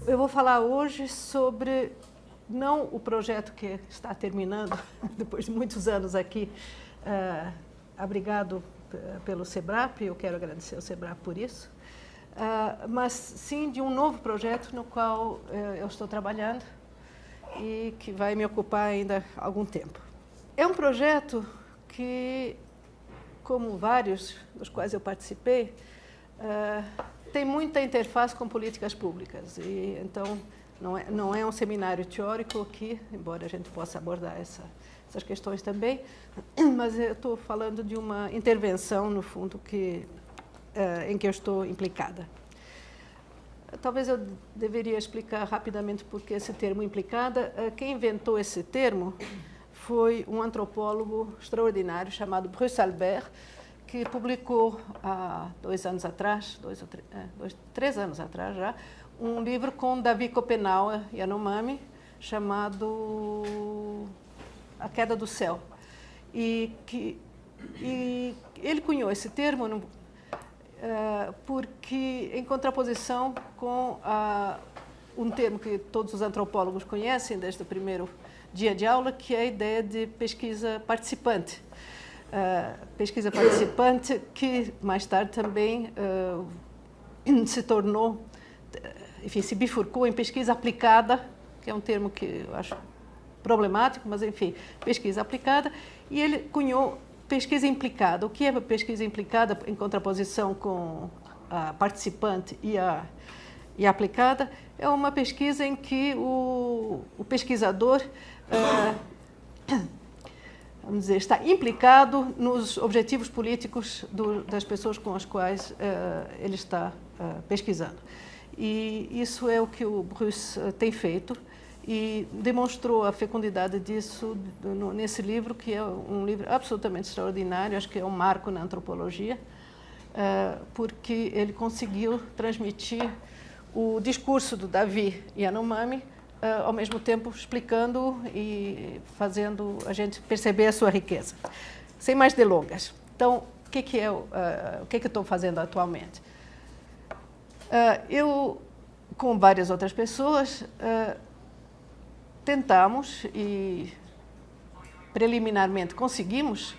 Eu vou falar hoje sobre, não o projeto que está terminando, depois de muitos anos aqui, abrigado pelo SEBRAP, eu quero agradecer ao SEBRAP por isso, mas sim de um novo projeto no qual eu estou trabalhando e que vai me ocupar ainda algum tempo. É um projeto que, como vários dos quais eu participei, tem muita interface com políticas públicas. E, então, não é um seminário teórico aqui, embora a gente possa abordar essas questões também, mas eu estou falando de uma intervenção, no fundo, em que eu estou implicada. Talvez eu deveria explicar rapidamente por que esse termo implicada. Quem inventou esse termo foi um antropólogo extraordinário chamado Bruce Albert, que publicou há 2 anos atrás, 3 anos atrás já, um livro com Davi Kopenaua Yanomami, chamado A Queda do Céu. E ele cunhou esse termo porque, em contraposição com um termo que todos os antropólogos conhecem desde o primeiro dia de aula, que é a ideia de pesquisa participante. Pesquisa participante que mais tarde também se tornou, enfim, se bifurcou em pesquisa aplicada, que é um termo que eu acho problemático, mas enfim, pesquisa aplicada, e ele cunhou pesquisa implicada. O que é pesquisa implicada em contraposição com a participante e a aplicada? É uma pesquisa em que o pesquisador vamos dizer, está implicado nos objetivos políticos das pessoas com as quais ele está pesquisando. E isso é o que o Bruce tem feito e demonstrou a fecundidade disso nesse livro, que é um livro absolutamente extraordinário, acho que é um marco na antropologia, porque ele conseguiu transmitir o discurso do Davi Yanomami, ao mesmo tempo explicando e fazendo a gente perceber a sua riqueza. Sem mais delongas. Então, o que eu estou fazendo atualmente? Eu, com várias outras pessoas, tentamos e preliminarmente conseguimos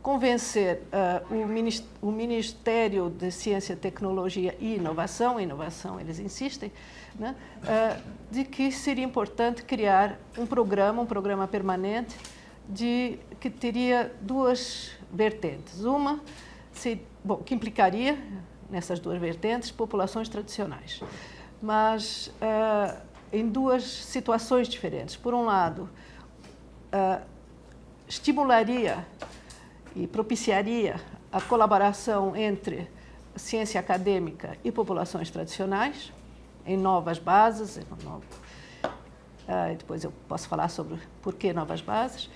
convencer o Ministério de Ciência, Tecnologia e Inovação eles insistem, né, de que seria importante criar um programa permanente que teria 2 vertentes. Uma, que implicaria nessas 2 vertentes populações tradicionais, mas em 2 situações diferentes. Por um lado, estimularia e propiciaria a colaboração entre ciência acadêmica e populações tradicionais, em novas bases, depois eu posso falar sobre por que novas bases,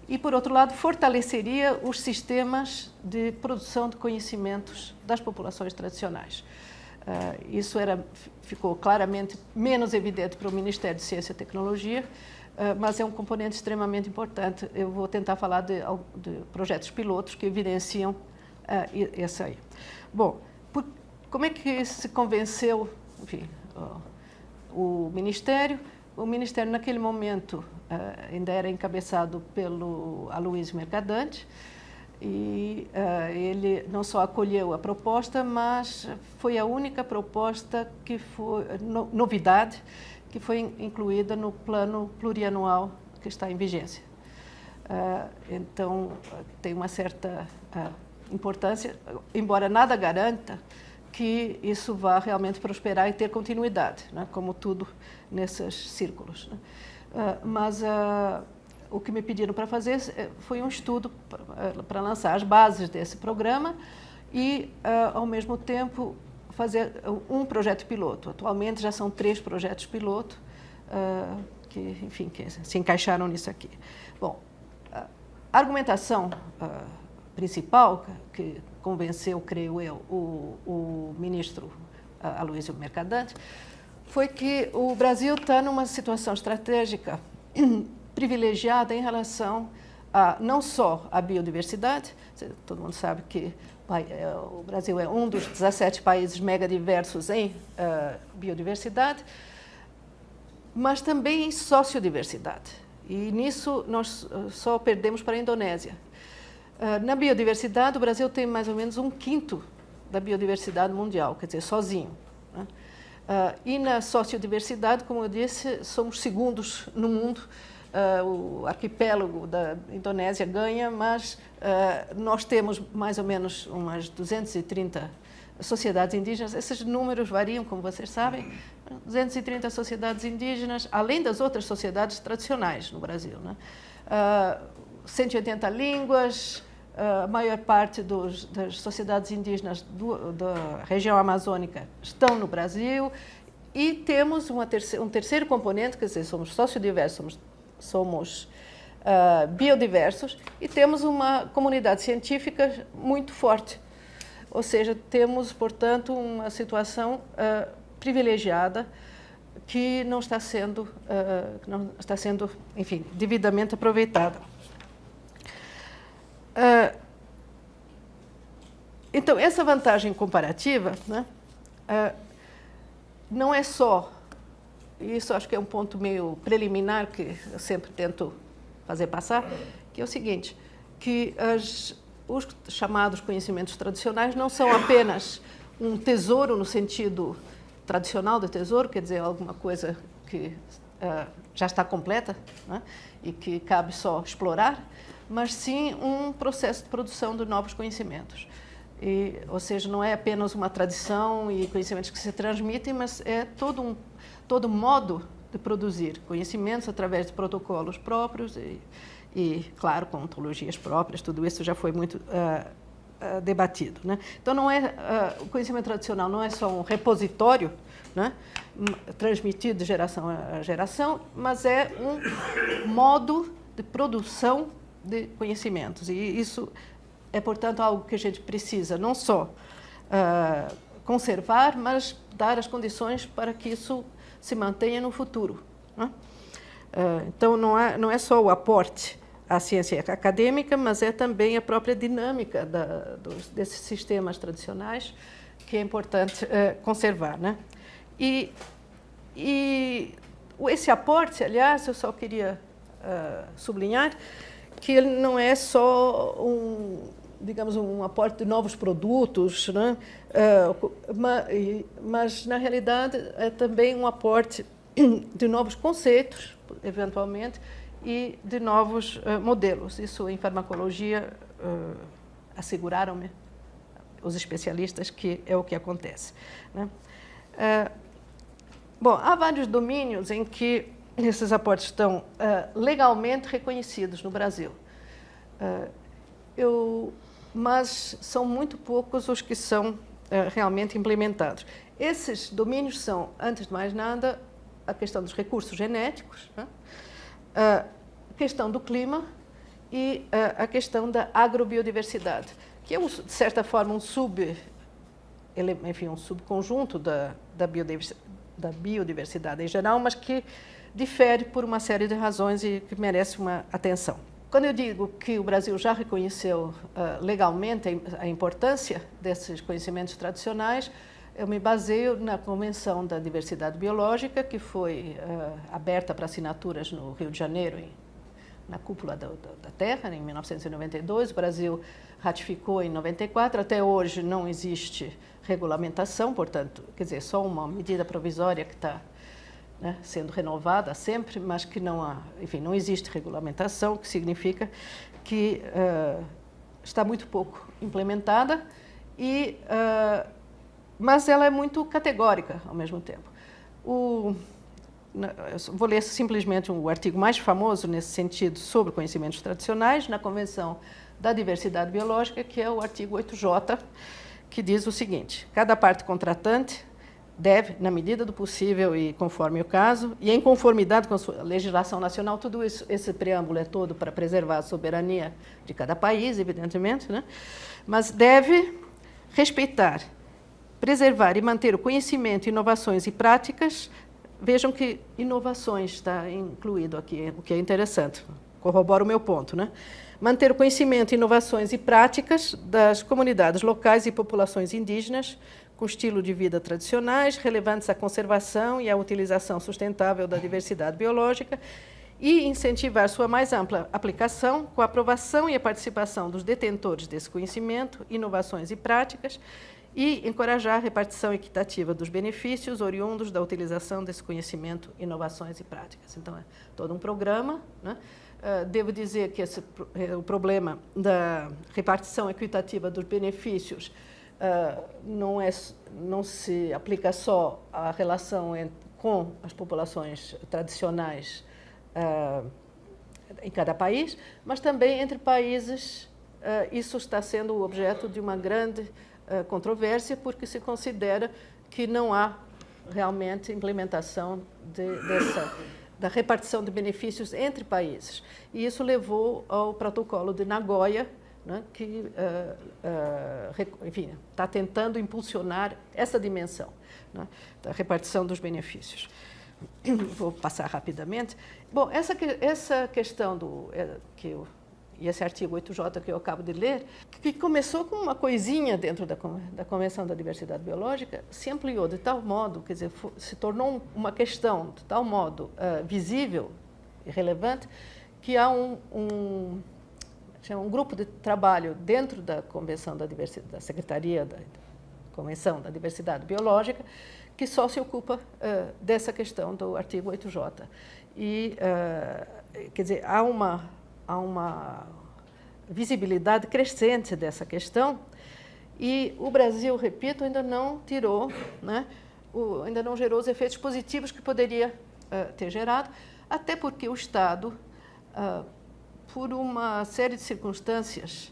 e, por outro lado, fortaleceria os sistemas de produção de conhecimentos das populações tradicionais. Isso ficou claramente menos evidente para o Ministério de Ciência e Tecnologia, mas é um componente extremamente importante. Eu vou tentar falar de projetos pilotos que evidenciam isso aí. Bom, como é que se convenceu, enfim, o Ministério? O Ministério, naquele momento, ainda era encabeçado pelo Aloysio Mercadante, e ele não só acolheu a proposta, mas foi a única proposta que foi novidade, que foi incluída no plano plurianual que está em vigência. Então, tem uma certa importância, embora nada garanta que isso vá realmente prosperar e ter continuidade, né, como tudo nesses círculos. Né. Mas o que me pediram para fazer foi um estudo para lançar as bases desse programa e, ao mesmo tempo, fazer um projeto piloto. Atualmente já são 3 projetos piloto que se encaixaram nisso aqui. Bom, a argumentação principal que convenceu, creio eu, o ministro Aloysio Mercadante foi que o Brasil está numa situação estratégica privilegiada em relação não só à biodiversidade, todo mundo sabe que o Brasil é um dos 17 países megadiversos em biodiversidade, mas também em sociodiversidade. E nisso nós só perdemos para a Indonésia. Na biodiversidade, o Brasil tem mais ou menos 1/5 da biodiversidade mundial, quer dizer, sozinho, né? E na sociodiversidade, como eu disse, somos segundos no mundo. O arquipélago da Indonésia ganha, mas nós temos mais ou menos umas 230 sociedades indígenas. Esses números variam, como vocês sabem. 230 sociedades indígenas, além das outras sociedades tradicionais no Brasil, né? 180 línguas, a maior parte das sociedades indígenas da região amazônica estão no Brasil, e temos um terceiro componente, quer dizer, somos sociodiversos, somos biodiversos, e temos uma comunidade científica muito forte. Ou seja, temos, portanto, uma situação privilegiada que não está sendo, enfim, devidamente aproveitada. Então, essa vantagem comparativa, né, não é só, e isso acho que é um ponto meio preliminar que eu sempre tento fazer passar, que é o seguinte, que os chamados conhecimentos tradicionais não são apenas um tesouro no sentido tradicional do tesouro, quer dizer, alguma coisa que já está completa, né, e que cabe só explorar, mas sim um processo de produção de novos conhecimentos. Ou seja, não é apenas uma tradição e conhecimentos que se transmitem, mas é todo modo de produzir conhecimentos através de protocolos próprios e, claro, com ontologias próprias. Tudo isso já foi muito debatido, né? Então, não é, o conhecimento tradicional não é só um repositório, né, transmitido de geração a geração, mas é um modo de produção de conhecimentos. E isso é, portanto, algo que a gente precisa não só conservar, mas dar as condições para que isso se mantenha no futuro, né? Então, não é só o aporte à ciência acadêmica, mas é também a própria dinâmica desses sistemas tradicionais que é importante conservar, né? E esse aporte, aliás, eu só queria sublinhar que ele não é só digamos, um aporte de novos produtos, né? Mas, na realidade, é também um aporte de novos conceitos, eventualmente, e de novos modelos. Isso, em farmacologia, asseguraram-me os especialistas que é o que acontece, né? Bom, há vários domínios em que esses aportes estão legalmente reconhecidos no Brasil. Mas são muito poucos os que são realmente implementados. Esses domínios são, antes de mais nada, a questão dos recursos genéticos, né? A questão do clima e a questão da agrobiodiversidade, que é, de certa forma, um subconjunto da biodiversidade em geral, mas que difere por uma série de razões e que merece uma atenção. Quando eu digo que o Brasil já reconheceu legalmente a importância desses conhecimentos tradicionais, eu me baseio na Convenção da Diversidade Biológica, que foi aberta para assinaturas no Rio de Janeiro, na Cúpula da Terra, em 1992. O Brasil ratificou em 94. Até hoje não existe regulamentação, portanto, quer dizer, só uma medida provisória que está, né, sendo renovada sempre, mas que não existe regulamentação, o que significa que está muito pouco implementada, mas ela é muito categórica ao mesmo tempo. Eu vou ler simplesmente o artigo mais famoso nesse sentido sobre conhecimentos tradicionais na Convenção da Diversidade Biológica, que é o artigo 8J, que diz o seguinte: cada parte contratante deve, na medida do possível e conforme o caso, e em conformidade com a sua legislação nacional, tudo isso, esse preâmbulo é todo para preservar a soberania de cada país, evidentemente, né? Mas deve respeitar, preservar e manter o conhecimento, inovações e práticas. Vejam que inovações está incluído aqui, o que é interessante, corrobora o meu ponto, né? Manter o conhecimento, inovações e práticas das comunidades locais e populações indígenas, com estilo de vida tradicionais, relevantes à conservação e à utilização sustentável da diversidade biológica, e incentivar sua mais ampla aplicação com a aprovação e a participação dos detentores desse conhecimento, inovações e práticas, e encorajar a repartição equitativa dos benefícios oriundos da utilização desse conhecimento, inovações e práticas. Então, é todo um programa, né? Devo dizer que o problema da repartição equitativa dos benefícios não se aplica só à relação com as populações tradicionais em cada país, mas também entre países. Isso está sendo o objeto de uma grande controvérsia, porque se considera que não há realmente implementação da repartição de benefícios entre países. E isso levou ao protocolo de Nagoya, né, que, enfim, está tentando impulsionar essa dimensão, né, da repartição dos benefícios. Vou passar rapidamente. Bom, essa questão e esse artigo 8J que eu acabo de ler, que começou com uma coisinha dentro da Convenção da Diversidade Biológica, se ampliou de tal modo, quer dizer, se tornou uma questão de tal modo visível e relevante, que há um grupo de trabalho dentro da Convenção da Diversidade, da Secretaria da Convenção da Diversidade Biológica, que só se ocupa dessa questão do artigo 8J. E, quer dizer, há uma visibilidade crescente dessa questão, e o Brasil, repito, ainda não tirou, né, ainda não gerou os efeitos positivos que poderia ter gerado, até porque o Estado, por uma série de circunstâncias,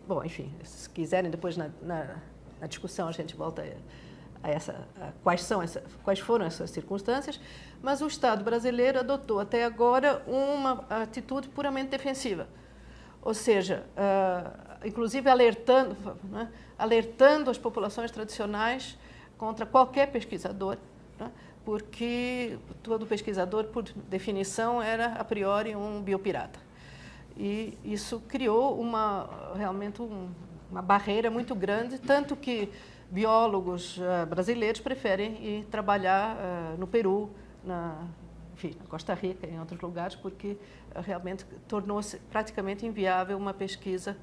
bom, enfim, se quiserem, depois na discussão a gente volta quais foram essas circunstâncias, mas o Estado brasileiro adotou até agora uma atitude puramente defensiva, ou seja, inclusive alertando as populações tradicionais contra qualquer pesquisador, né, porque todo pesquisador, por definição, era a priori um biopirata. E isso criou realmente uma barreira muito grande, tanto que biólogos brasileiros preferem ir trabalhar no Peru, enfim, na Costa Rica, em outros lugares, porque realmente tornou-se praticamente inviável uma pesquisa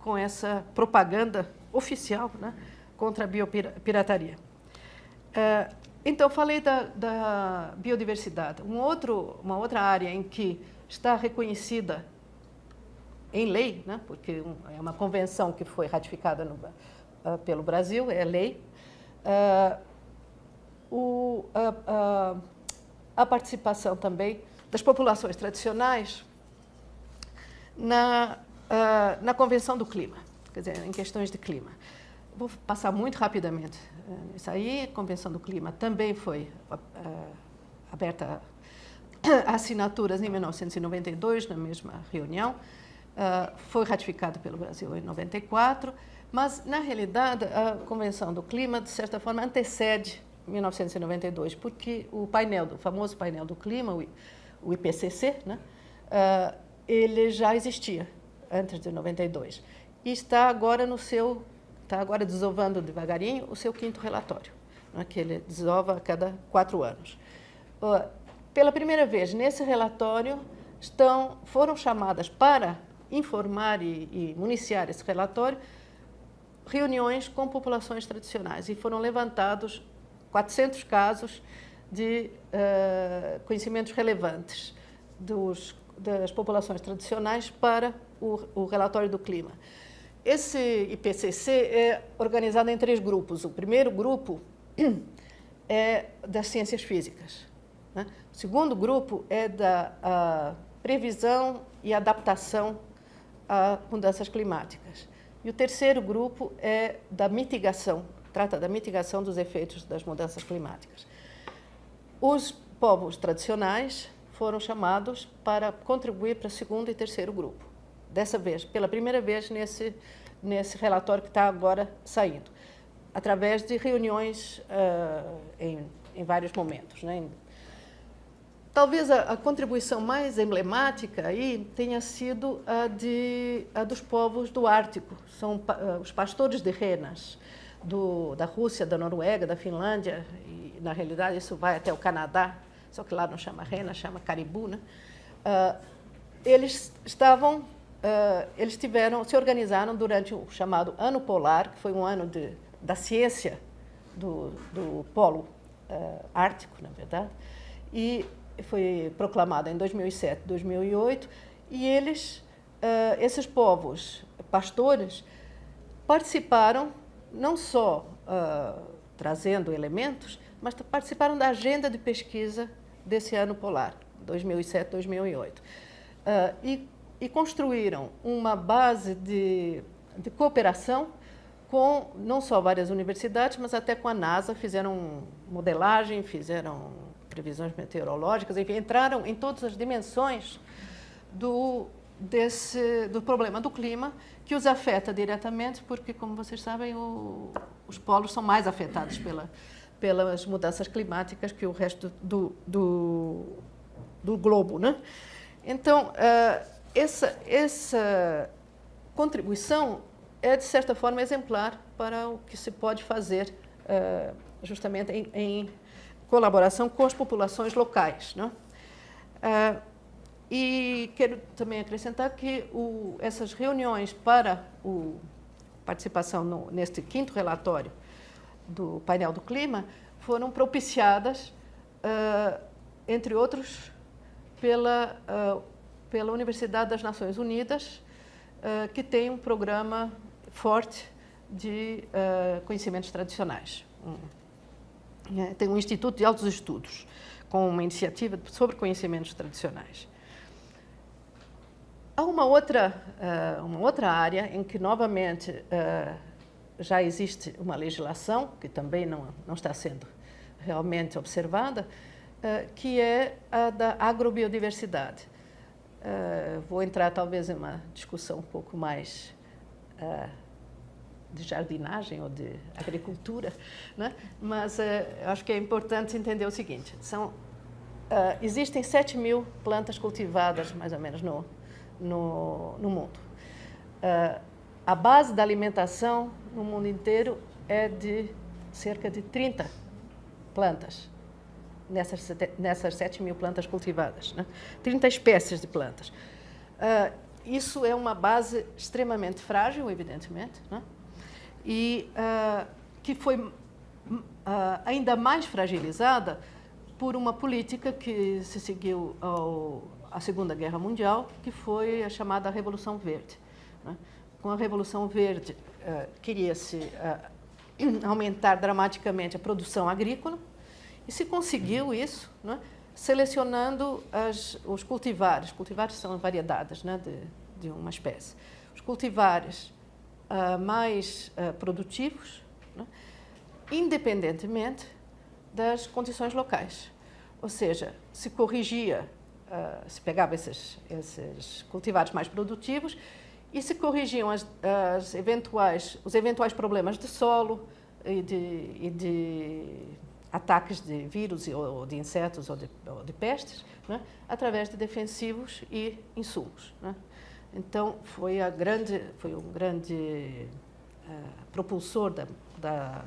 com essa propaganda oficial, né, contra a biopirataria. Então, falei da biodiversidade. Uma outra área em que está reconhecida em lei, né, porque é uma convenção que foi ratificada pelo Brasil, é lei, a participação também das populações tradicionais na Convenção do Clima, quer dizer, em questões de clima. Vou passar muito rapidamente isso aí. A Convenção do Clima também foi aberta a assinaturas em 1992, na mesma reunião. Foi ratificado pelo Brasil em 94, mas, na realidade, a Convenção do Clima, de certa forma, antecede 1992, porque o famoso painel do clima, o IPCC, né, ele já existia antes de 92 e está agora desovando devagarinho o seu 5º relatório, né, que ele desova a cada 4 anos. Pela primeira vez, nesse relatório, foram chamadas para informar e municiar esse relatório reuniões com populações tradicionais, e foram levantados 400 casos de conhecimentos relevantes das populações tradicionais para o relatório do clima. Esse IPCC é organizado em 3 grupos. O primeiro grupo é das ciências físicas, né? O segundo grupo é da previsão e adaptação a mudanças climáticas. E o terceiro grupo é da mitigação, trata da mitigação dos efeitos das mudanças climáticas. Os povos tradicionais foram chamados para contribuir para o segundo e terceiro grupo. Dessa vez, pela primeira vez, nesse relatório que está agora saindo, através de reuniões em vários momentos, né? Talvez a contribuição mais emblemática aí tenha sido a dos povos do Ártico, são os pastores de renas. da Rússia, da Noruega, da Finlândia, e na realidade isso vai até o Canadá, só que lá não chama rena, chama caribu, né? Eles se organizaram durante o chamado Ano Polar, que foi um ano da ciência do Polo Ártico, na verdade, e foi proclamado em 2007, 2008, e esses povos pastores participaram não só trazendo elementos, mas participaram da agenda de pesquisa desse ano polar, 2007, 2008. E construíram uma base de cooperação com não só várias universidades, mas até com a NASA, fizeram modelagem, fizeram previsões meteorológicas, enfim, entraram em todas as dimensões do problema do clima, que os afeta diretamente, porque, como vocês sabem, os polos são mais afetados pelas mudanças climáticas que o resto do globo, né? Então, essa contribuição é, de certa forma, exemplar para o que se pode fazer justamente em colaboração com as populações locais, né? E quero também acrescentar que essas reuniões para participação neste 5º relatório do painel do clima foram propiciadas, entre outros, pela Universidade das Nações Unidas, que tem um programa forte de conhecimentos tradicionais. Tem um Instituto de Altos Estudos, com uma iniciativa sobre conhecimentos tradicionais. Há uma outra área em que, novamente, já existe uma legislação, que também não está sendo realmente observada, que é a da agrobiodiversidade. Vou entrar, talvez, em uma discussão um pouco mais de jardinagem ou de agricultura, né? Mas acho que é importante entender o seguinte: existem 7.000 plantas cultivadas, mais ou menos, no mundo. A base da alimentação no mundo inteiro é de cerca de 30 plantas, nessas 7.000 plantas cultivadas, né? 30 espécies de plantas. Isso é uma base extremamente frágil, evidentemente, né? E que foi ainda mais fragilizada por uma política que se seguiu à Segunda Guerra Mundial, que foi a chamada Revolução Verde, né? Com a Revolução Verde, queria-se aumentar dramaticamente a produção agrícola, e se conseguiu isso, né, selecionando os cultivares. Cultivares são variedades, né, de uma espécie. Os cultivares mais produtivos, né, independentemente das condições locais. Ou seja, se corrigia, se pegava esses cultivares mais produtivos e se corrigiam os eventuais problemas de solo e de ataques de vírus ou de insetos ou de pestes, né, através de defensivos e insumos, né? Então, foi um grande propulsor da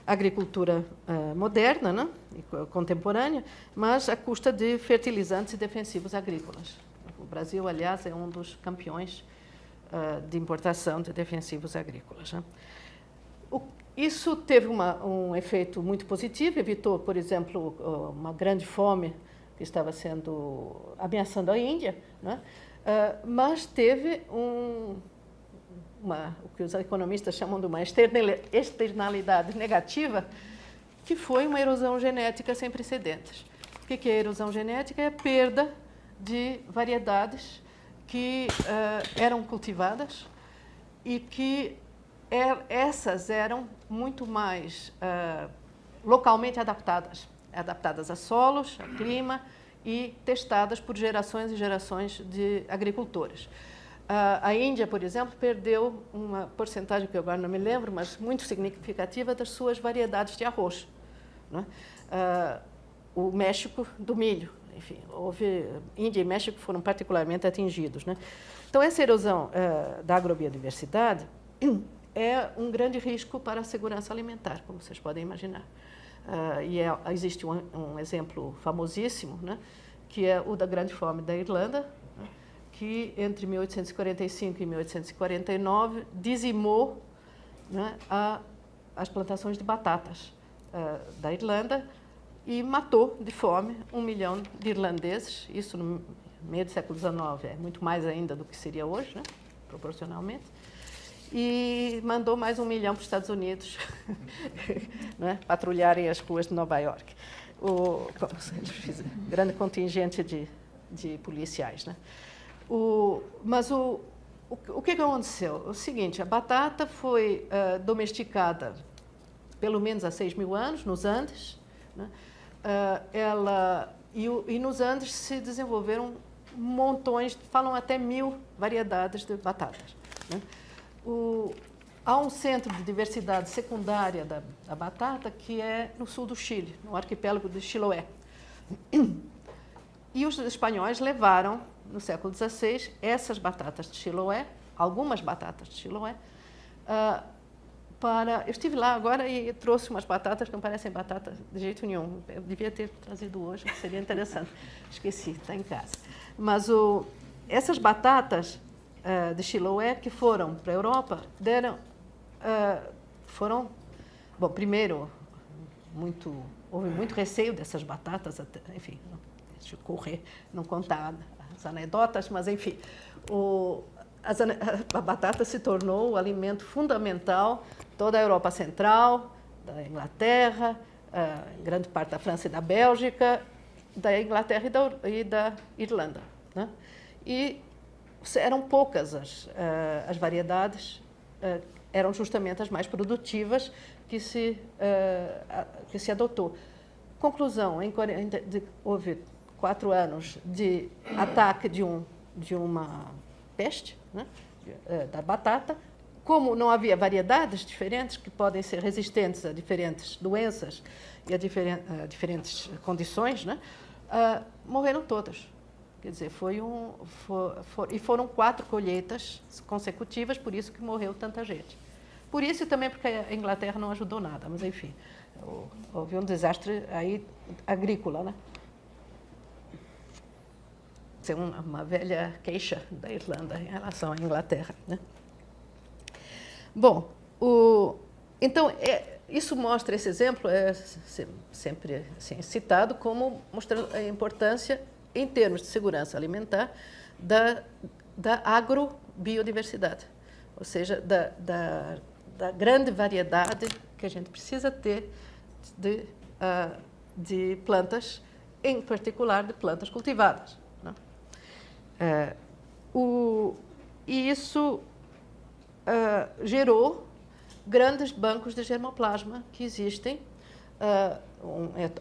agricultura moderna, né, e contemporânea, mas à custa de fertilizantes e defensivos agrícolas. O Brasil, aliás, é um dos campeões de importação de defensivos agrícolas, né? Isso teve um efeito muito positivo, evitou, por exemplo, uma grande fome que estava ameaçando a Índia, né? Mas teve o que os economistas chamam de uma externalidade negativa, que foi uma erosão genética sem precedentes. O que é erosão genética? É a perda de variedades que eram cultivadas e que essas eram muito mais localmente adaptadas a solos, a clima, e testadas por gerações e gerações de agricultores. A Índia, por exemplo, perdeu uma porcentagem, que eu agora não me lembro, mas muito significativa, das suas variedades de arroz, né? O México, do milho. Enfim, Índia e México foram particularmente atingidos, né? Então, essa erosão da agrobiodiversidade é um grande risco para a segurança alimentar, como vocês podem imaginar. Existe um exemplo famosíssimo, né, que é o da Grande Fome da Irlanda, né, que entre 1845 e 1849 dizimou, né, as plantações de batatas da Irlanda e matou de fome 1 milhão de irlandeses. Isso no meio do século XIX é muito mais ainda do que seria hoje, né, proporcionalmente. E mandou mais 1 milhão para os Estados Unidos né, patrulharem as ruas de Nova York. Eles fizeram um grande contingente de policiais. Né? Mas o que aconteceu? O seguinte, a batata foi domesticada pelo menos há 6.000 anos, nos Andes. Né? E nos Andes se desenvolveram montões, falam até 1.000 variedades de batatas. Né? Há um centro de diversidade secundária da batata que é no sul do Chile, no arquipélago de Chiloé. E os espanhóis levaram, no século XVI, essas batatas de Chiloé, algumas batatas de Chiloé, eu estive lá agora e trouxe umas batatas que não parecem batata de jeito nenhum. Eu devia ter trazido hoje, seria interessante. Esqueci, está em casa. Mas essas batatas de Chiloé que foram para a Europa bom, primeiro houve muito receio dessas batatas, enfim, deixa eu correr, não contar as anedotas, mas enfim, a batata se tornou o alimento fundamental toda a Europa Central, da Inglaterra, grande parte da França e da Bélgica, da Inglaterra e da Irlanda, né? E eram poucas as variedades, eram justamente as mais produtivas que se adotou. Conclusão, houve 4 anos de ataque de uma peste, né, da batata. Como não havia variedades diferentes que podem ser resistentes a diferentes doenças e a diferentes condições, né, morreram todas. Quer dizer, e foram 4 colheitas consecutivas, por isso que morreu tanta gente. Por isso e também porque a Inglaterra não ajudou nada, mas enfim, houve um desastre aí agrícola, né? Isso é uma velha queixa da Irlanda em relação à Inglaterra, né? Bom, então isso mostra, esse exemplo é sempre assim, citado como mostrando a importância em termos de segurança alimentar da agrobiodiversidade, ou seja, da grande variedade que a gente precisa ter de plantas, em particular de plantas cultivadas, né? E isso gerou grandes bancos de germoplasma que existem.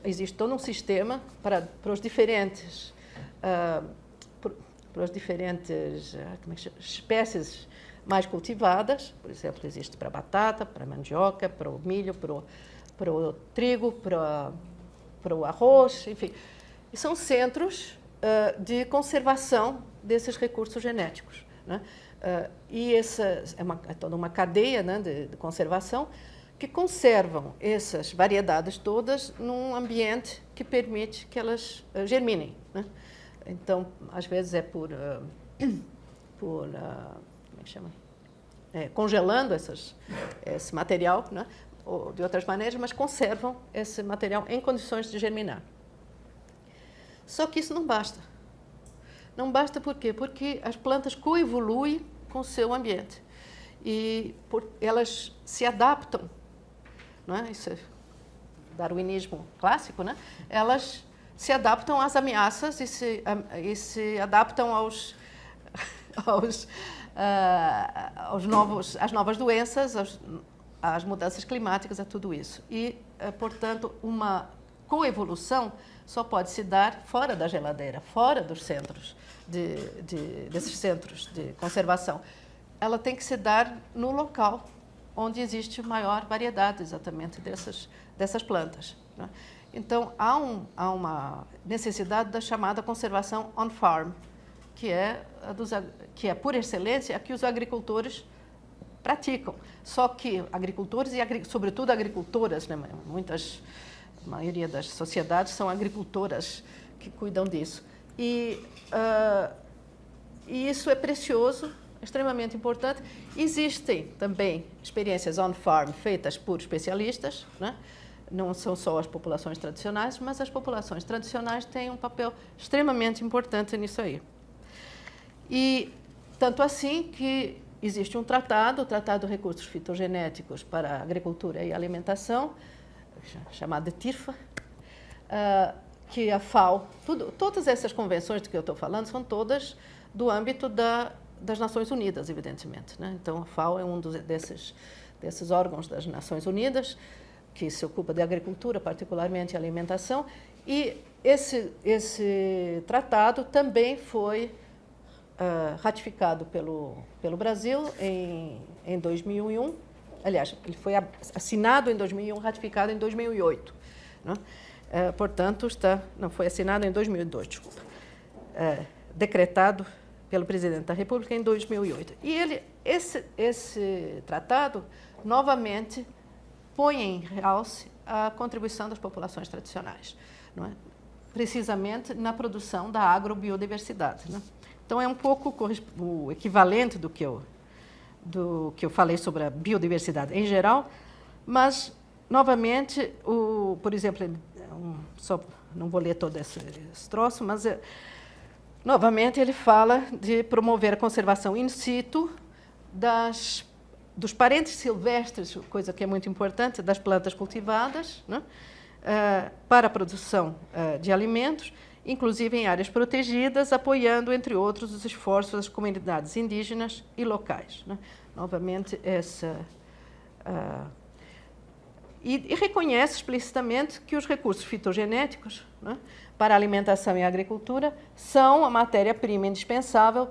Existe todo um sistema para as diferentes espécies mais cultivadas. Por exemplo, existe para a batata, para a mandioca, para o milho, para o trigo, para o arroz, enfim. E são centros de conservação desses recursos genéticos, né? E essa é toda uma cadeia, né, de conservação que conservam essas variedades todas num ambiente que permite que elas germinem, né? Então, às vezes é como é que chama? Congelando esse material, né? Ou de outras maneiras, mas conservam esse material em condições de germinar. Só que isso não basta. Não basta por quê? Porque as plantas coevoluem com o seu ambiente e elas se adaptam, não é? Isso é darwinismo clássico, né? Elas se adaptam às ameaças e se adaptam às novas doenças, às mudanças climáticas, a tudo isso. E, portanto, uma coevolução só pode se dar fora da geladeira, fora dos centros desses centros de conservação. Ela tem que se dar no local onde existe maior variedade exatamente dessas plantas, né? Então, há uma necessidade da chamada conservação on-farm, que é por excelência a que os agricultores praticam. Só que agricultores e, sobretudo, agricultoras, né? A maioria das sociedades são agricultoras que cuidam disso. E isso é precioso, extremamente importante. Existem também experiências on-farm feitas por especialistas, né? Não são só as populações tradicionais, mas as populações tradicionais têm um papel extremamente importante nisso aí. E tanto assim que existe um tratado, o Tratado de Recursos Fitogenéticos para a Agricultura e Alimentação, chamado de TIRFA, que a FAO, todas essas convenções de que eu estou falando são todas do âmbito das Nações Unidas, evidentemente, né? Então, a FAO é um desses órgãos das Nações Unidas, que se ocupa de agricultura, particularmente alimentação, e esse tratado também foi ratificado pelo Brasil em 2001. Aliás, ele foi assinado em 2001, ratificado em 2008. Né? Portanto, não foi assinado em 2002, desculpa. Decretado pelo presidente da República em 2008. E esse tratado, novamente, põe em realce a contribuição das populações tradicionais, não é? Precisamente na produção da agrobiodiversidade. Né? Então, é um pouco o equivalente do que eu falei sobre a biodiversidade em geral, mas, novamente, por exemplo, só não vou ler todo esse troço, mas, novamente, ele fala de promover a conservação in situ dos parentes silvestres, coisa que é muito importante, das plantas cultivadas, né, para a produção de alimentos, inclusive em áreas protegidas, apoiando, entre outros, os esforços das comunidades indígenas e locais. Né. Novamente, e reconhece explicitamente que os recursos fitogenéticos, né, para a alimentação e a agricultura são a matéria-prima indispensável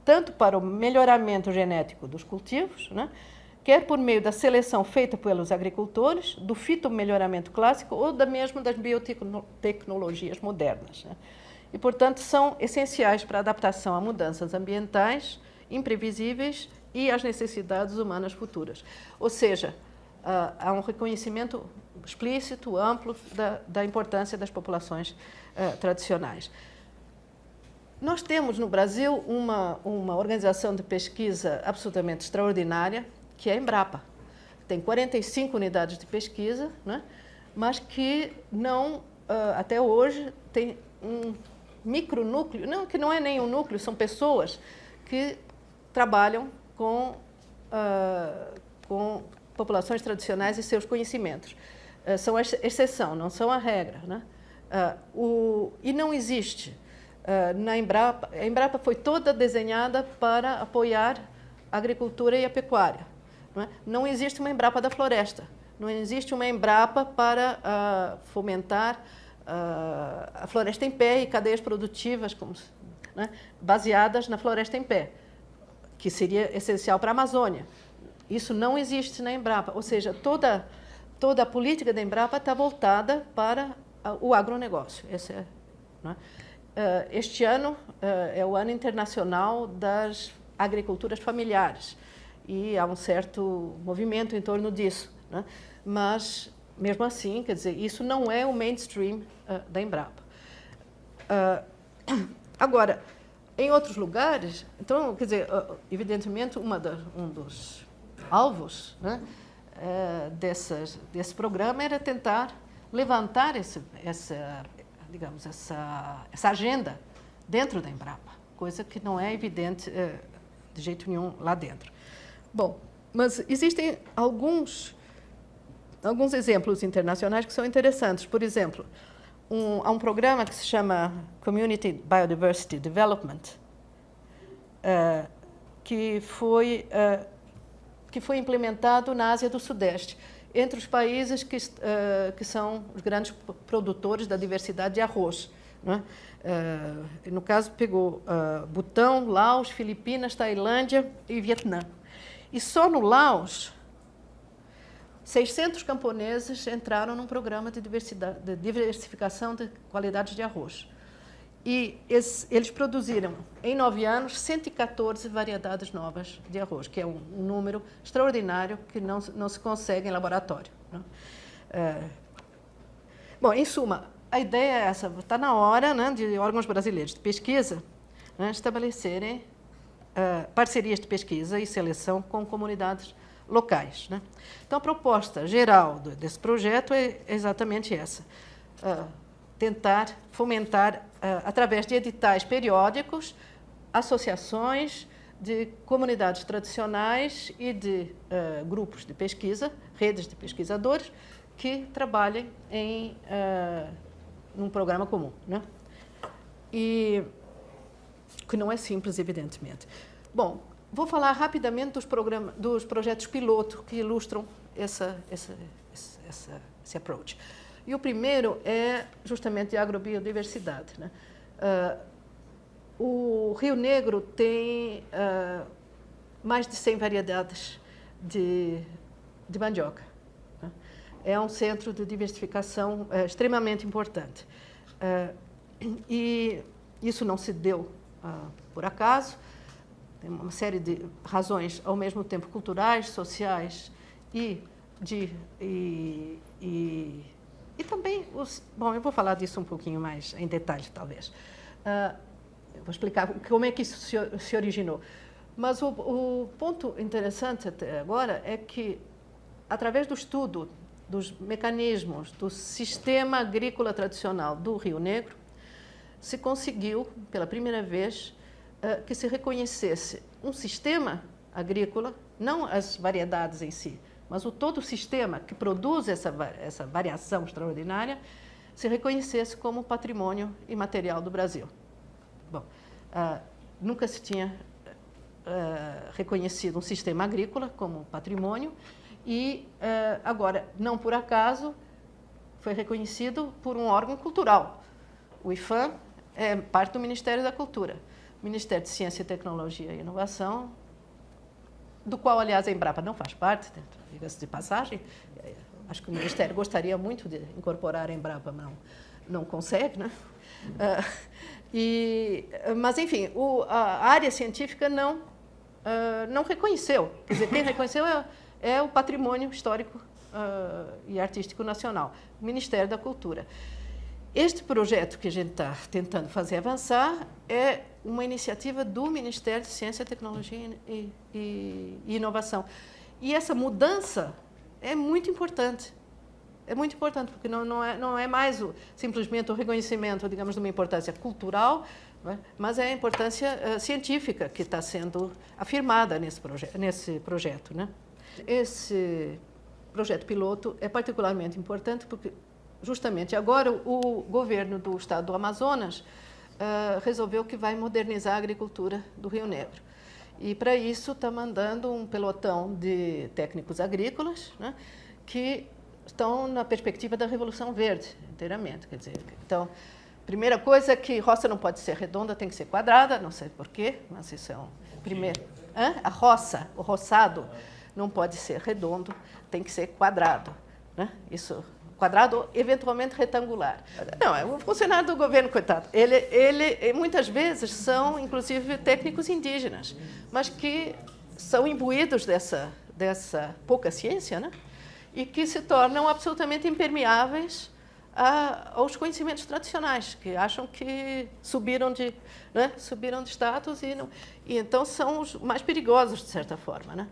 tanto para o melhoramento genético dos cultivos, né, quer por meio da seleção feita pelos agricultores, do fitomelhoramento clássico ou mesmo das biotecnologias modernas. Né. E, portanto, são essenciais para a adaptação a mudanças ambientais imprevisíveis e às necessidades humanas futuras. Ou seja, há um reconhecimento explícito, amplo, da importância das populações tradicionais. Nós temos no Brasil uma organização de pesquisa absolutamente extraordinária, que é a Embrapa. Tem 45 unidades de pesquisa, né, mas que não, até hoje, tem um micronúcleo, que não é nem um núcleo, são pessoas que trabalham com populações tradicionais e seus conhecimentos. São a exceção, não são a regra. Né? E não existe na Embrapa. A Embrapa foi toda desenhada para apoiar a agricultura e a pecuária. Não existe uma Embrapa da floresta. Não existe uma Embrapa para fomentar a floresta em pé e cadeias produtivas baseadas na floresta em pé, que seria essencial para a Amazônia. Isso não existe na Embrapa, ou seja, toda a política da Embrapa está voltada para o agronegócio. Este ano é o Ano Internacional das Agriculturas Familiares e há um certo movimento em torno disso. Né? Mas, mesmo assim, quer dizer, isso não é o mainstream da Embrapa. Agora, em outros lugares, então, quer dizer, evidentemente, um dos alvos, né, desse programa era tentar levantar essa agenda dentro da Embrapa, coisa que não é evidente de jeito nenhum lá dentro. Bom, mas existem alguns exemplos internacionais que são interessantes. Por exemplo, há um programa que se chama Community Biodiversity Development, que foi implementado na Ásia do Sudeste, entre os países que são os grandes produtores da diversidade de arroz. Né? No caso, pegou Butão, Laos, Filipinas, Tailândia e Vietnã. E só no Laos, 600 camponeses entraram num programa de diversificação de qualidades de arroz. E eles produziram, em 9 anos, 114 variedades novas de arroz, que é um número extraordinário que não se consegue em laboratório. Né? Bom, em suma, a ideia é essa. Está na hora, né, de órgãos brasileiros de pesquisa, né, estabelecerem parcerias de pesquisa e seleção com comunidades locais. Né? Então, a proposta geral desse projeto é exatamente essa. Tentar fomentar, através de editais periódicos, associações de comunidades tradicionais e de grupos de pesquisa, redes de pesquisadores, que trabalhem num programa comum. Né? E que não é simples, evidentemente. Bom, vou falar rapidamente dos projetos piloto que ilustram esse approach. E o primeiro é justamente a agrobiodiversidade. Né? O Rio Negro tem mais de 100 variedades de mandioca. Né? É um centro de diversificação extremamente importante. E isso não se deu por acaso. Tem uma série de razões, ao mesmo tempo, culturais, sociais e também, bom, eu vou falar disso um pouquinho mais em detalhe, talvez. Eu vou explicar como é que isso se originou. Mas o ponto interessante até agora é que, através do estudo dos mecanismos do sistema agrícola tradicional do Rio Negro, se conseguiu, pela primeira vez, que se reconhecesse um sistema agrícola, não as variedades em si, mas todo o sistema que produz essa variação extraordinária, se reconhecesse como patrimônio imaterial do Brasil. Bom, nunca se tinha reconhecido um sistema agrícola como patrimônio e agora, não por acaso, foi reconhecido por um órgão cultural. O IPHAN é parte do Ministério da Cultura. O Ministério de Ciência, Tecnologia e Inovação, do qual, aliás, a Embrapa não faz parte, diga-se de passagem. Acho que o Ministério gostaria muito de incorporar a Embrapa, mas não consegue, né? Mas, enfim, a área científica não reconheceu. Quer dizer, quem reconheceu é o patrimônio histórico e artístico nacional, o Ministério da Cultura. Este projeto que a gente está tentando fazer avançar é uma iniciativa do Ministério de Ciência, Tecnologia e Inovação. E essa mudança é muito importante. É muito importante, porque não é mais simplesmente o reconhecimento, digamos, de uma importância cultural, né, mas é a importância científica que está sendo afirmada nesse projeto. Né? Esse projeto piloto é particularmente importante porque, justamente agora, o governo do estado do Amazonas resolveu que vai modernizar a agricultura do Rio Negro. E, para isso, está mandando um pelotão de técnicos agrícolas, né, que estão na perspectiva da Revolução Verde, inteiramente. Quer dizer, então, primeira coisa é que roça não pode ser redonda, tem que ser quadrada, não sei porquê, mas isso é um primeiro. A roça, o roçado, não pode ser redondo, tem que ser quadrado. Né? Isso, quadrado, eventualmente retangular. Não, é um funcionário do governo, coitado. Ele muitas vezes são, inclusive, técnicos indígenas, mas que são imbuídos dessa pouca ciência, né? E que se tornam absolutamente impermeáveis aos conhecimentos tradicionais, que acham que subiram de status e então são os mais perigosos, de certa forma. Né?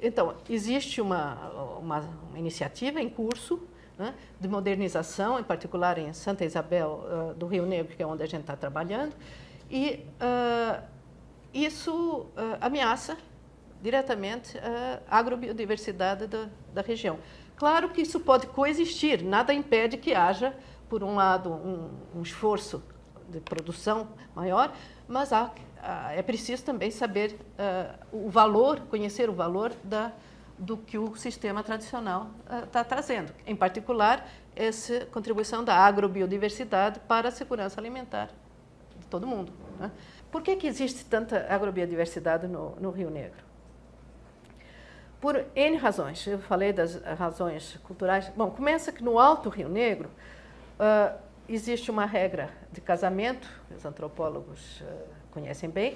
Então, existe uma iniciativa em curso, né, de modernização, em particular em Santa Isabel do Rio Negro, que é onde a gente está trabalhando, e isso ameaça diretamente a agrobiodiversidade da região. Claro que isso pode coexistir, nada impede que haja, por um lado, um esforço de produção maior, mas é preciso também saber o valor, conhecer o valor do que o sistema tradicional está trazendo, em particular, essa contribuição da agrobiodiversidade para a segurança alimentar de todo mundo. Né? Por que existe tanta agrobiodiversidade no Rio Negro? Por N razões. Eu falei das razões culturais. Bom, começa que no Alto Rio Negro existe uma regra de casamento, os antropólogos conhecem bem,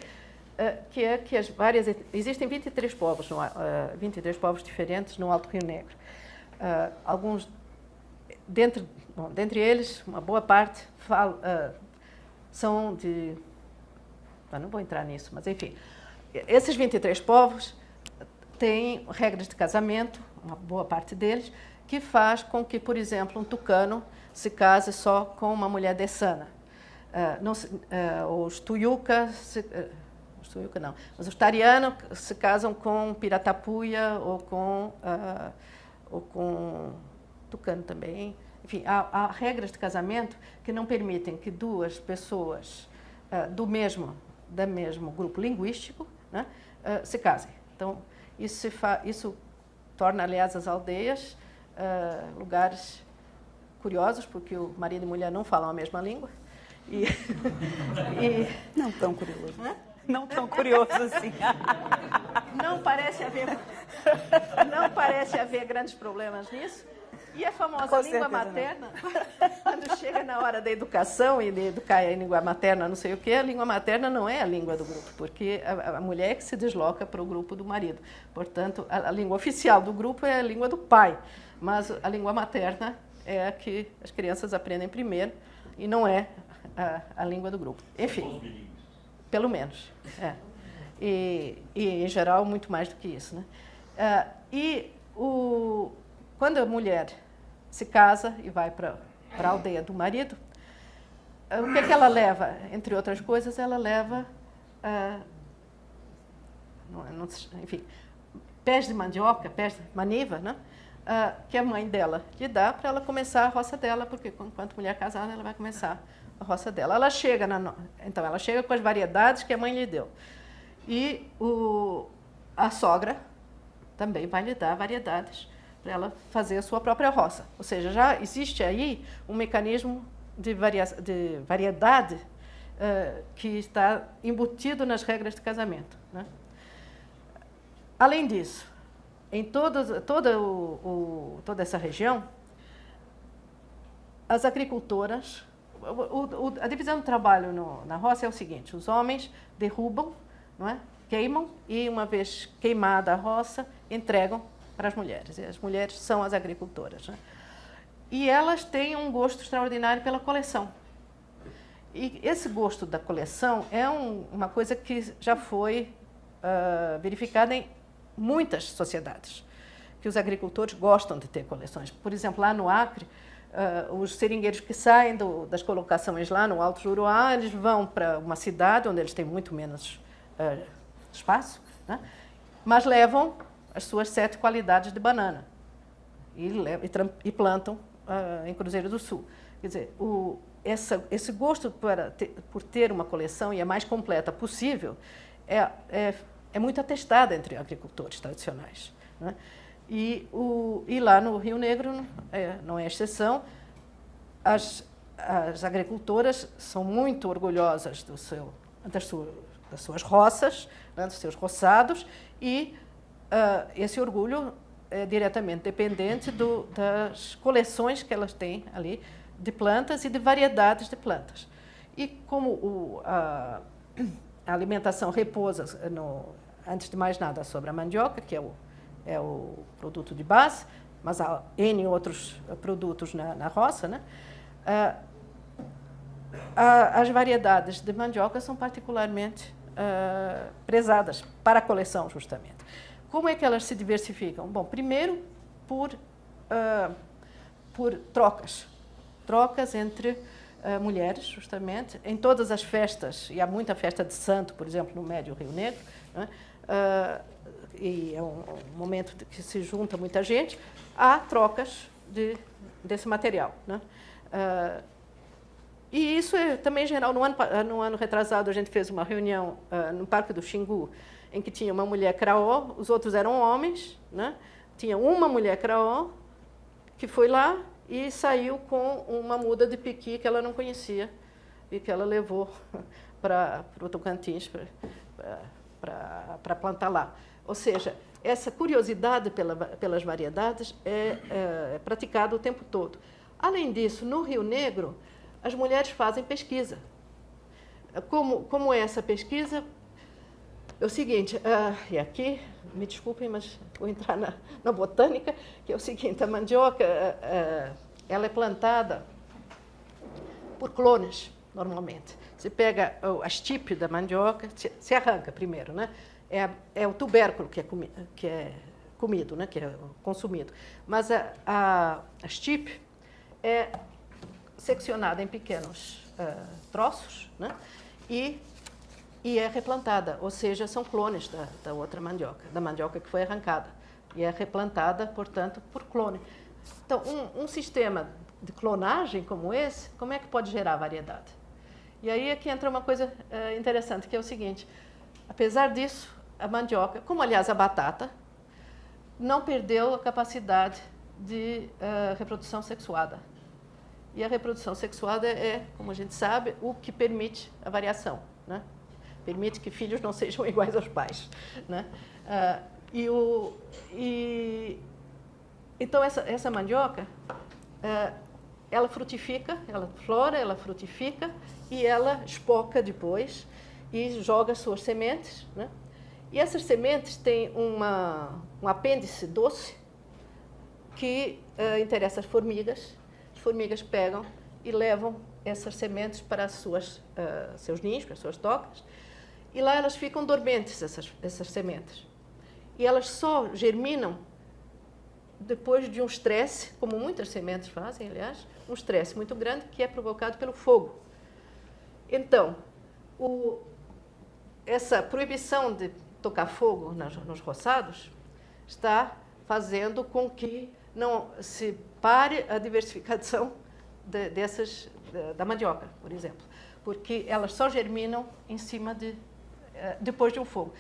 que é que existem 23 povos, 23 povos diferentes no Alto Rio Negro. Alguns, dentre eles, uma boa parte são de... não vou entrar nisso, mas enfim, esses 23 povos têm regras de casamento, uma boa parte deles, que faz com que, por exemplo, um tucano se case só com uma mulher dessana. Os tuiuca, não, mas os tarianos se casam com piratapuia ou com tucano também. Enfim, há regras de casamento que não permitem que duas pessoas do mesmo grupo linguístico, né, se casem. Então, isso torna, aliás, as aldeias lugares curiosos, porque o marido e a mulher não falam a mesma língua. Não tão curioso. Não tão curioso assim. Não parece haver grandes problemas nisso. E a famosa língua materna, quando chega na hora da educação e de educar em língua materna, não sei o quê, a língua materna não é a língua do grupo, porque a mulher é que se desloca para o grupo do marido. Portanto, a língua oficial do grupo é a língua do pai, mas a língua materna é a que as crianças aprendem primeiro e não é a língua do grupo. Enfim, pelo menos. E, em geral, muito mais do que isso, né? Quando a mulher se casa e vai para a aldeia do marido, o que é que ela leva? Entre outras coisas, ela leva, enfim, pés de mandioca, pés de maniva, né? Que a mãe dela lhe dá para ela começar a roça dela, porque enquanto mulher casada, ela vai começar a roça dela. Ela chega com as variedades que a mãe lhe deu. E a sogra também vai lhe dar variedades para ela fazer a sua própria roça. Ou seja, já existe aí um mecanismo de variedade que está embutido nas regras de casamento, né? Além disso, em toda essa região, as agricultoras... A divisão do trabalho na roça é o seguinte: os homens derrubam, não é? Queimam e, uma vez queimada a roça, entregam para as mulheres. E as mulheres são as agricultoras, né? E elas têm um gosto extraordinário pela coleção. E esse gosto da coleção é uma coisa que já foi verificada em muitas sociedades, que os agricultores gostam de ter coleções. Por exemplo, lá no Acre, os seringueiros que saem das colocações lá no Alto Juruá, eles vão para uma cidade onde eles têm muito menos espaço, né? Mas levam as suas 7 qualidades de banana e plantam em Cruzeiro do Sul. Quer dizer, esse gosto por ter uma coleção e a mais completa possível é muito atestada entre agricultores tradicionais, né? E lá no Rio Negro não é exceção. As agricultoras são muito orgulhosas das suas roças, né, dos seus roçados, e esse orgulho é diretamente dependente das coleções que elas têm ali de plantas e de variedades de plantas. E como a alimentação repousa, antes de mais nada, sobre a mandioca, que é o produto de base, mas há N outros produtos na roça, né? As variedades de mandioca são particularmente prezadas para a coleção, justamente. Como é que elas se diversificam? Bom, primeiro por trocas entre mulheres, justamente, em todas as festas, e há muita festa de santo, por exemplo, no Médio Rio Negro, né? E é um momento que se junta muita gente, há trocas desse material, né? E isso é também geral. No ano retrasado, a gente fez uma reunião no Parque do Xingu, em que tinha uma mulher craó, os outros eram homens, né? Tinha uma mulher craó que foi lá e saiu com uma muda de piqui que ela não conhecia e que ela levou para o Tocantins para plantar lá. Ou seja, essa curiosidade pelas variedades é praticada o tempo todo. Além disso, no Rio Negro, as mulheres fazem pesquisa. Como é essa pesquisa? É o seguinte, e aqui, me desculpem, mas vou entrar na botânica, que é o seguinte, a mandioca, ela é plantada por clones, normalmente. Você pega a estipe da mandioca, se arranca primeiro, né? É o tubérculo que é comido, né? Que é consumido. Mas a estipe é seccionada em pequenos troços, né? E é replantada, ou seja, são clones da outra mandioca, da mandioca que foi arrancada. E é replantada, portanto, por clone. Então, um sistema de clonagem como esse, como é que pode gerar variedade? E aí é que entra uma coisa interessante, que é o seguinte, apesar disso, a mandioca, como aliás a batata, não perdeu a capacidade de reprodução sexuada. E a reprodução sexuada é, como a gente sabe, o que permite a variação, né? Permite que filhos não sejam iguais aos pais, né? Então, essa mandioca, ela frutifica, ela flora, ela frutifica e ela espoca depois e joga suas sementes, né? E essas sementes têm um apêndice doce que interessa às formigas. As formigas pegam e levam essas sementes para seus ninhos, para as suas tocas, e lá elas ficam dormentes, essas sementes. E elas só germinam depois de um estresse, como muitas sementes fazem, aliás, um estresse muito grande que é provocado pelo fogo. Então, essa proibição de tocar fogo nos roçados está fazendo com que não se pare a diversificação da mandioca, por exemplo, porque elas só germinam em cima depois de um fogo.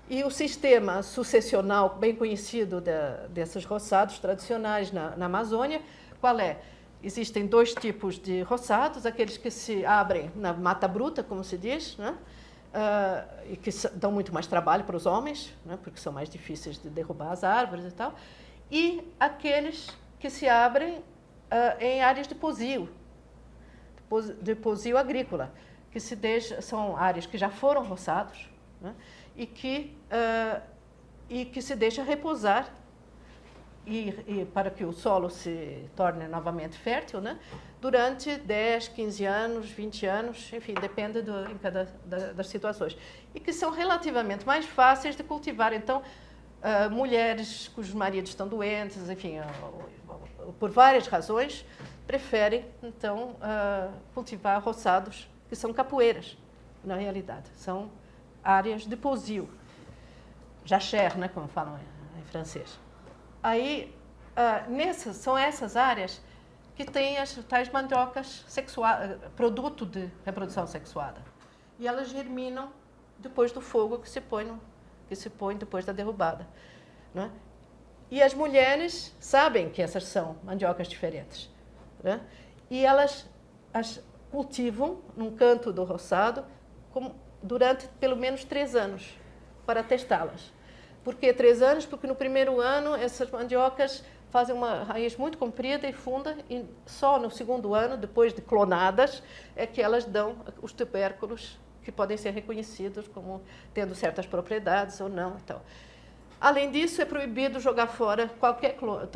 E o sistema sucessional bem conhecido desses roçados tradicionais na Amazônia, qual é? Existem dois tipos de roçados, aqueles que se abrem na mata bruta, como se diz, né? E que dão muito mais trabalho para os homens, né? Porque são mais difíceis de derrubar as árvores e tal, e aqueles que se abrem em áreas de pousio agrícola, que são áreas que já foram roçados, né? e que se deixa repousar para que o solo se torne novamente fértil, né? Durante 10, 15 anos, 20 anos, enfim, depende das situações. E que são relativamente mais fáceis de cultivar. Então, mulheres cujos maridos estão doentes, enfim, por várias razões, preferem, então, cultivar roçados, que são capoeiras, na realidade. São áreas de pousio, jachère, né, como falam em francês. Aí, são essas áreas que têm as tais mandiocas produto de reprodução sexuada. E elas germinam depois do fogo que se põe depois da derrubada, né? E as mulheres sabem que essas são mandiocas diferentes, né? E elas as cultivam num canto do roçado durante pelo menos 3 anos para testá-las. Por que 3 anos? Porque no primeiro ano essas mandiocas fazem uma raiz muito comprida e funda, e só no segundo ano, depois de clonadas, é que elas dão os tubérculos que podem ser reconhecidos como tendo certas propriedades ou não. Então, além disso, é proibido jogar fora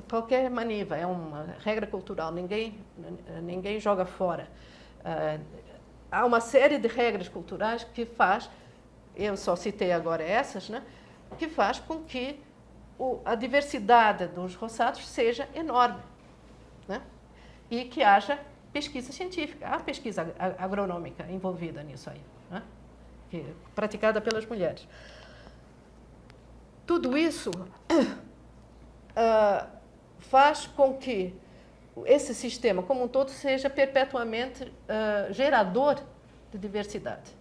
qualquer maniva, é uma regra cultural, ninguém joga fora. Há uma série de regras culturais que eu só citei agora essas, né, que faz com que a diversidade dos roçados seja enorme, né, e que haja pesquisa científica, há pesquisa agronômica envolvida nisso aí, né, praticada pelas mulheres. Tudo isso faz com que esse sistema, como um todo, seja perpetuamente gerador de diversidade.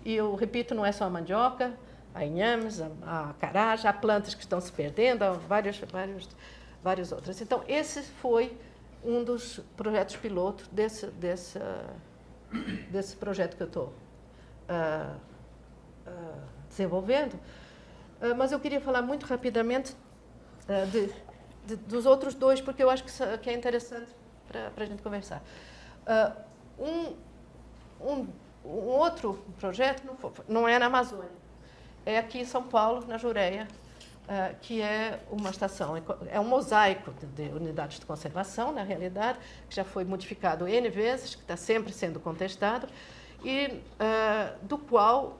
E eu repito, não é só a mandioca, há inhames, há carajá, há plantas que estão se perdendo, há várias outras. Então, esse foi um dos projetos piloto desse projeto que eu estou desenvolvendo. Mas eu queria falar muito rapidamente dos outros dois, porque eu acho que é interessante para a gente conversar. Um outro projeto não é na Amazônia, é aqui em São Paulo, na Jureia, que é uma estação, é um mosaico de unidades de conservação, na realidade, que já foi modificado N vezes, que está sempre sendo contestado, e do qual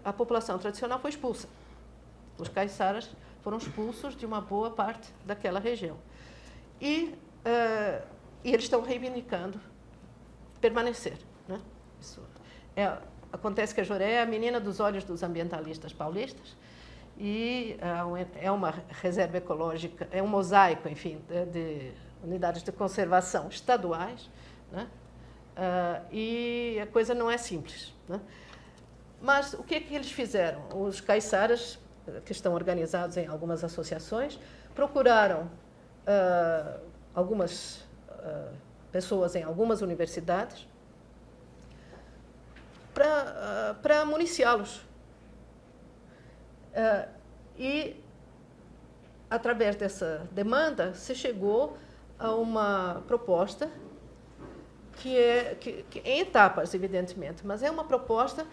a população tradicional foi expulsa. Os caiçaras foram expulsos de uma boa parte daquela região. E eles estão reivindicando permanecer, né? Isso acontece que a Jureia é a menina dos olhos dos ambientalistas paulistas e é uma reserva ecológica, é um mosaico, enfim, de unidades de conservação estaduais, né? E a coisa não é simples, né? Mas o que é que eles fizeram? Os caiçaras, que estão organizados em algumas associações, procuraram algumas pessoas em algumas universidades para municiá-los. E, através dessa demanda, se chegou a uma proposta que em etapas, evidentemente, mas é uma proposta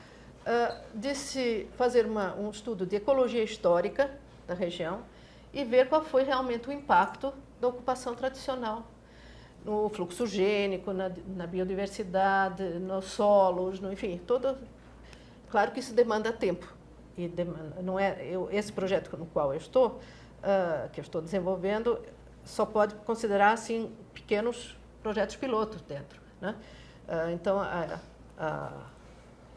de se fazer um estudo de ecologia histórica da região e ver qual foi realmente o impacto da ocupação tradicional no fluxo gênico, na biodiversidade, nos solos, enfim, todo. Claro que isso demanda tempo. E não é esse projeto no qual eu estou, que eu estou desenvolvendo, só pode considerar assim pequenos projetos pilotos dentro, né? Então a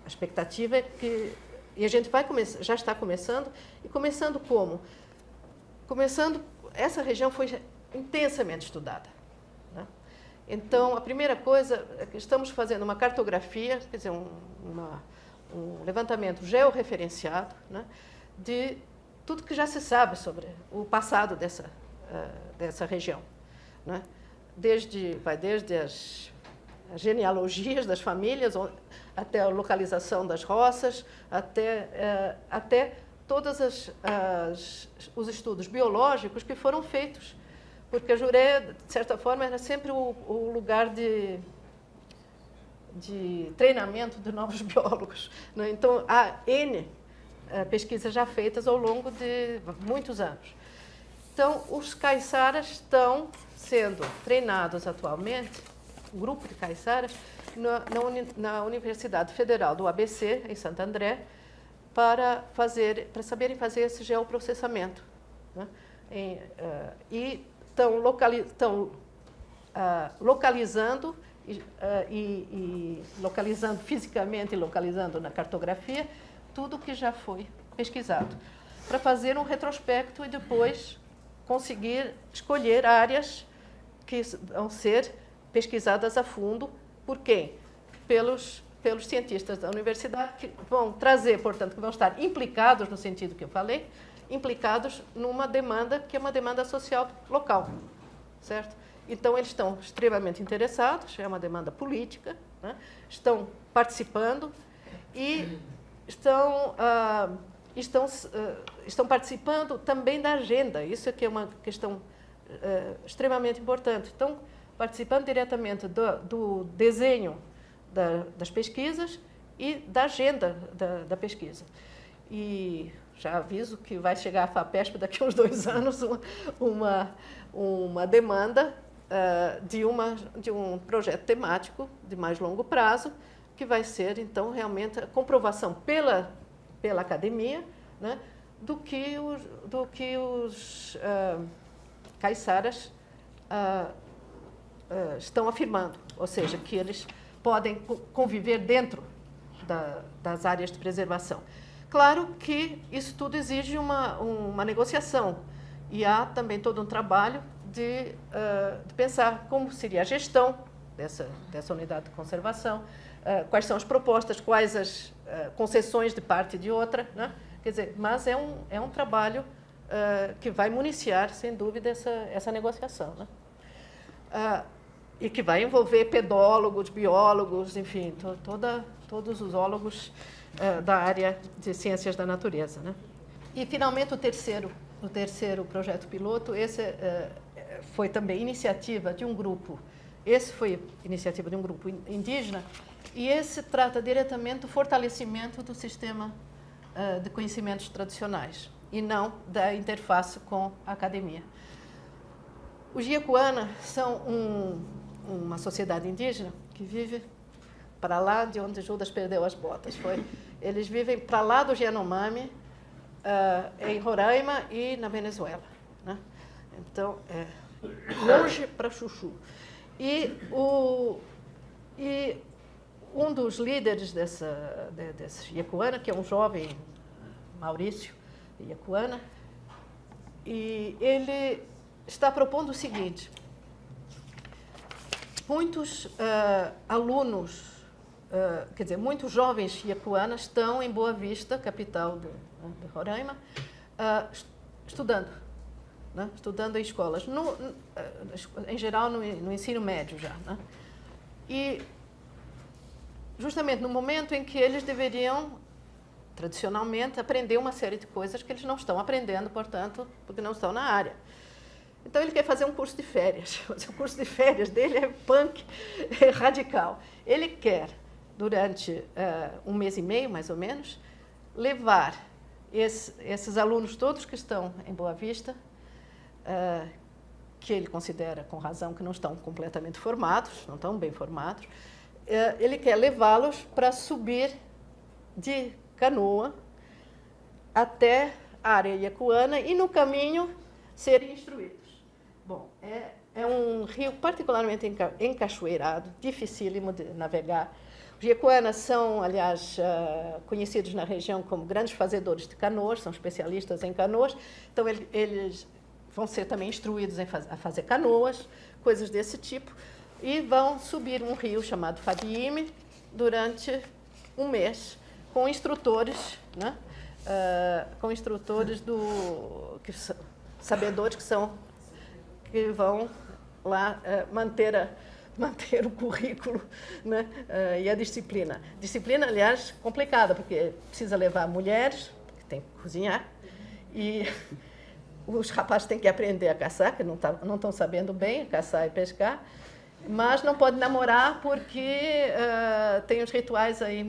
expectativa é que a gente vai começar, já está começando, e começando como? Começando, essa região foi intensamente estudada, né? Então, a primeira coisa é que estamos fazendo uma cartografia, quer dizer, um levantamento georreferenciado, né, de tudo que já se sabe sobre o passado dessa região, né? Vai desde as genealogias das famílias, até a localização das roças, até todos os estudos biológicos que foram feitos, porque a Jureia, de certa forma, era sempre o lugar de treinamento de novos biólogos, né? Então, há N pesquisas já feitas ao longo de muitos anos. Então, os caiçaras estão sendo treinados atualmente, um grupo de caiçaras, na Universidade Federal do ABC, em Santo André, para saberem fazer esse geoprocessamento, né? E estão localizando e localizando fisicamente e localizando na cartografia tudo que já foi pesquisado, para fazer um retrospecto e depois conseguir escolher áreas que vão ser pesquisadas a fundo. Por quem? Pelos cientistas da universidade, que vão trazer, portanto, que vão estar implicados, no sentido que eu falei, implicados numa demanda que é uma demanda social local, certo? Então, eles estão extremamente interessados, é uma demanda política, né? Estão participando e estão participando também da agenda. Isso é que é uma questão extremamente importante. Estão participando diretamente do desenho das pesquisas e da agenda da pesquisa. E já aviso que vai chegar à FAPESP daqui a uns 2 anos uma demanda de um projeto temático de mais longo prazo, que vai ser, então, realmente a comprovação pela academia, né, do que os caiçaras estão afirmando, ou seja, que eles podem conviver dentro das áreas de preservação. Claro que isso tudo exige uma negociação, e há também todo um trabalho de pensar como seria a gestão dessa unidade de conservação, quais são as propostas, quais as concessões de parte e de outra, né? Quer dizer, mas é um trabalho que vai municiar, sem dúvida, essa negociação, né? E que vai envolver pedólogos, biólogos, enfim, todos os zoólogos da área de ciências da natureza, né? E, finalmente, o terceiro projeto piloto, esse foi também iniciativa de um grupo Esse foi a iniciativa de um grupo indígena, e esse trata diretamente do fortalecimento do sistema de conhecimentos tradicionais, e não da interface com a academia. Os Yecuana são uma sociedade indígena que vive para lá de onde Judas perdeu as botas. Eles vivem para lá do Yanomami, em Roraima e na Venezuela, né? Então, longe para Chuchu. E um dos líderes desse Yecuana, que é um jovem Maurício Yecuana, e ele está propondo o seguinte: muitos alunos, quer dizer, muitos jovens Yecuanas estão em Boa Vista, capital de Roraima, estudando, né? Estudando em escolas, em geral no ensino médio já, né? E justamente no momento em que eles deveriam, tradicionalmente, aprender uma série de coisas que eles não estão aprendendo, portanto, porque não estão na área. Então, ele quer fazer um curso de férias. O curso de férias dele é punk, é radical. Ele quer, durante 1 mês e meio, mais ou menos, levar esses alunos todos que estão em Boa Vista, que ele considera, com razão, que não estão completamente formados, não estão bem formados, ele quer levá-los para subir de canoa até a área Yecuana e, no caminho, serem instruídos. Bom, é um rio particularmente encachoeirado, dificílimo de navegar. Os Yecuanas são, aliás, conhecidos na região como grandes fazedores de canoas, são especialistas em canoas, então eles vão ser também instruídos a fazer canoas, coisas desse tipo, e vão subir um rio chamado Fadiime durante 1 mês, com instrutores, né? Com instrutores sabedores que vão lá manter o currículo, né? E a disciplina. Disciplina, aliás, complicada, porque precisa levar mulheres, que têm que cozinhar, e os rapazes têm que aprender a caçar, que não estão sabendo bem caçar e pescar, mas não pode namorar porque tem os rituais aí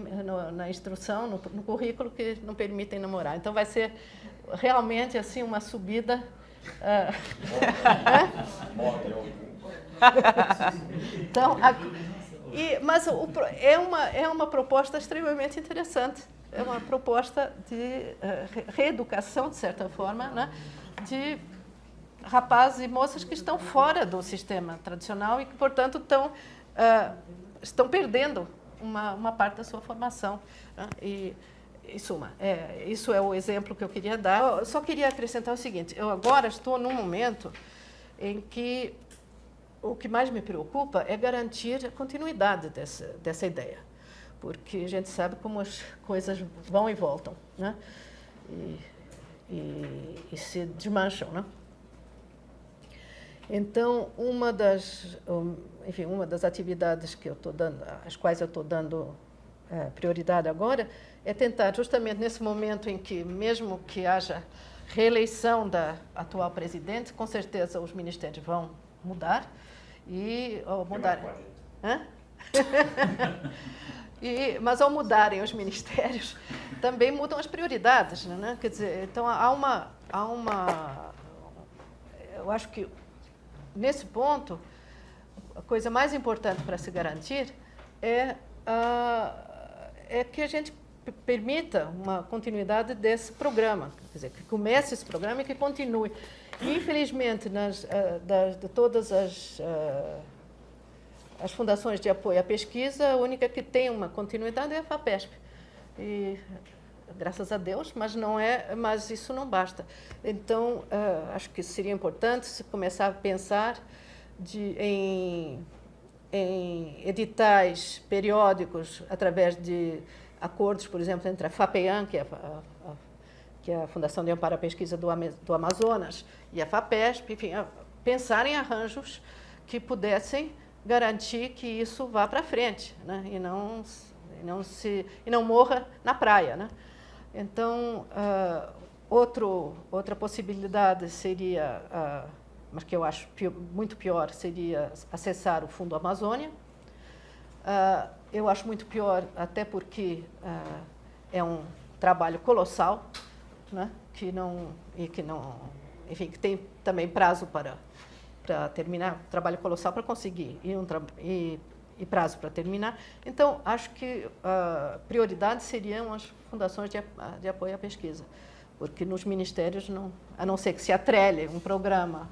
na instrução, no currículo, que não permitem namorar. Então, vai ser realmente assim uma subida... Então, mas é uma proposta extremamente interessante. É uma proposta de reeducação, de certa forma, né? De rapazes e moças que estão fora do sistema tradicional e que, portanto, estão perdendo uma parte da sua formação, né? E, em suma, isso é o exemplo que eu queria dar. Eu só queria acrescentar o seguinte: eu agora estou num momento em que o que mais me preocupa é garantir a continuidade dessa ideia, porque a gente sabe como as coisas vão e voltam, né? E se desmancham, né? Então, uma das atividades que eu estou dando, às quais eu estou dando prioridade agora, é tentar, justamente nesse momento em que, mesmo que haja reeleição da atual presidente, com certeza os ministérios vão mudar, mas ao mudarem os ministérios, também mudam as prioridades, né? Quer dizer, então eu acho que nesse ponto a coisa mais importante para se garantir é que a gente permita uma continuidade desse programa, quer dizer, que comece esse programa e que continue. E, infelizmente, de todas as fundações de apoio à pesquisa, a única que tem uma continuidade é a FAPESP. E, graças a Deus, mas isso não basta. Então, acho que seria importante se começar a pensar em editais periódicos através de acordos, por exemplo, entre a FAPEAM, que é a Fundação de Amparo à Pesquisa do Amazonas, e a FAPESP, enfim, pensar em arranjos que pudessem garantir que isso vá para frente, né? E não morra na praia, né? Então, outra possibilidade seria mas que eu acho muito pior, seria acessar o Fundo Amazônia. Eu acho muito pior, até porque é um trabalho colossal, né, que enfim, que tem também prazo para terminar, trabalho colossal para conseguir e prazo para terminar. Então, acho que a prioridade seriam as fundações de apoio à pesquisa, porque nos ministérios, a não ser que se atrele um programa,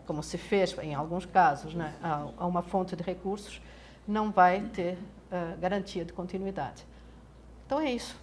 como se fez em alguns casos, né, a uma fonte de recursos, não vai ter garantia de continuidade. Então é isso.